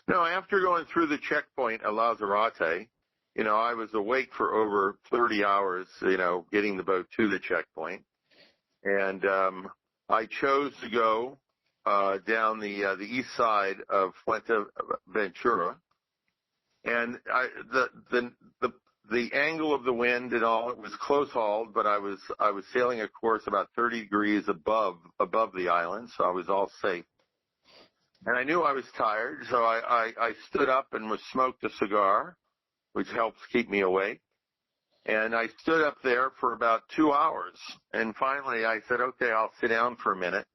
No, after going through the checkpoint at Lanzarote, I was awake for over 30 hours, getting the boat to the checkpoint. And I chose to go down the east side of Fuerteventura. And the angle of the wind and all, it was close hauled, but I was sailing a course about 30 degrees above the island, so I was all safe. And I knew I was tired, so I stood up and smoked a cigar, which helps keep me awake. And I stood up there for about 2 hours. And finally I said, okay, I'll sit down for a minute.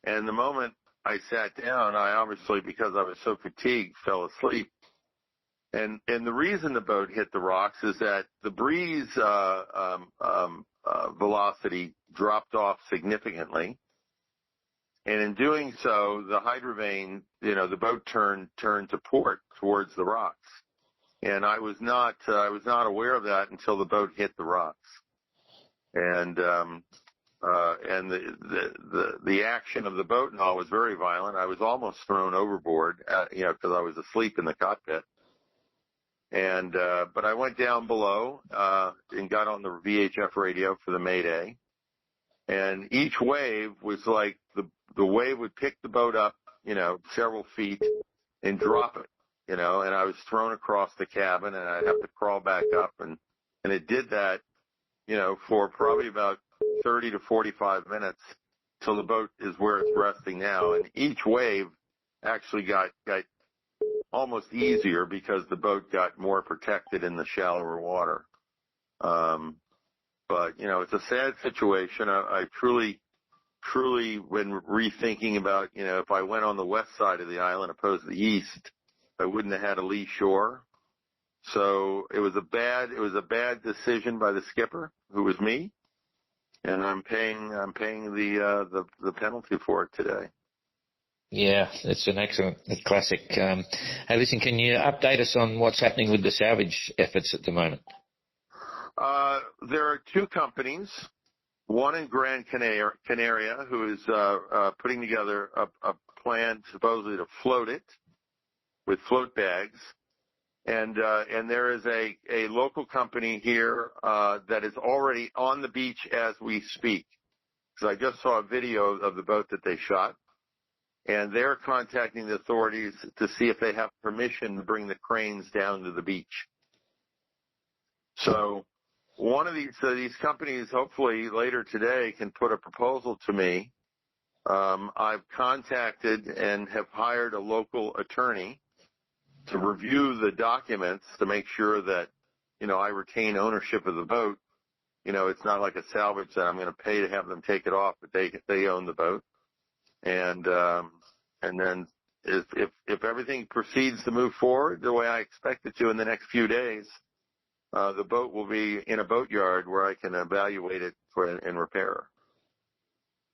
And the moment I sat down, I obviously, because I was so fatigued, fell asleep. And the reason the boat hit the rocks is that the breeze velocity dropped off significantly. And in doing so, the hydrovane, the boat turned to port towards the rocks. And I was not aware of that until the boat hit the rocks. And the action of the boat and all was very violent. I was almost thrown overboard, because I was asleep in the cockpit. And, but I went down below, and got on the VHF radio for the Mayday. And each wave was like the wave would pick the boat up, several feet and drop it, and I was thrown across the cabin and I'd have to crawl back up. And it did that, for probably about 30 to 45 minutes till the boat is where it's resting now. And each wave actually got almost easier because the boat got more protected in the shallower water. But, it's a sad situation. I truly, when rethinking about, if I went on the west side of the island opposed to the east, I wouldn't have had a lee shore. So it was a bad decision by the skipper, who was me. And I'm paying the penalty for it today. Yeah, it's an excellent classic. Hey, listen, can you update us on what's happening with the salvage efforts at the moment? There are two companies, one in Gran Canaria, who is putting together a plan supposedly to float it with float bags, and there is a local company here that is already on the beach as we speak. Because I just saw a video of the boat that they shot, and they're contacting the authorities to see if they have permission to bring the cranes down to the beach. So one of these companies, hopefully later today, can put a proposal to me. I've contacted and have hired a local attorney to review the documents to make sure that, I retain ownership of the boat. It's not like a salvage that I'm going to pay to have them take it off, but they own the boat. And then if everything proceeds to move forward the way I expect it to in the next few days, the boat will be in a boatyard where I can evaluate it and repair her.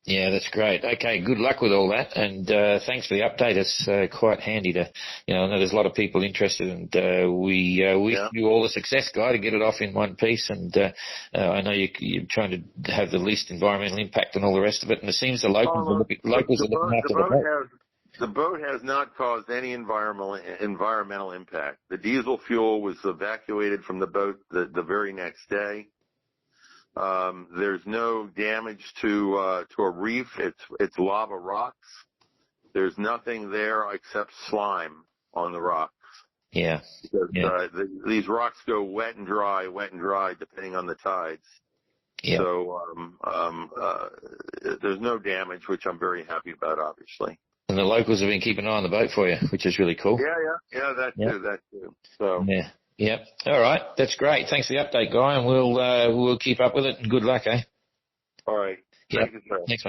Yeah, that's great. Okay, good luck with all that, and thanks for the update. It's quite handy to, I know there's a lot of people interested, and we wish you all the success, Guy, to get it off in one piece. And I know you're trying to have the least environmental impact and all the rest of it. And it seems the locals are looking after the boat. The boat has not caused any environmental impact. The diesel fuel was evacuated from the boat the very next day. There's no damage to a reef. It's lava rocks. There's nothing there except slime on the rocks. Yeah. Because, these rocks go wet and dry, depending on the tides. Yeah. So there's no damage, which I'm very happy about, obviously. And the locals have been keeping an eye on the boat for you, which is really cool. Yeah, that too. So. Yeah. Yep. All right. That's great. Thanks for the update, Guy, and we'll keep up with it, and good luck, eh? All right. Yep. Thank you, sir. Thanks, mate.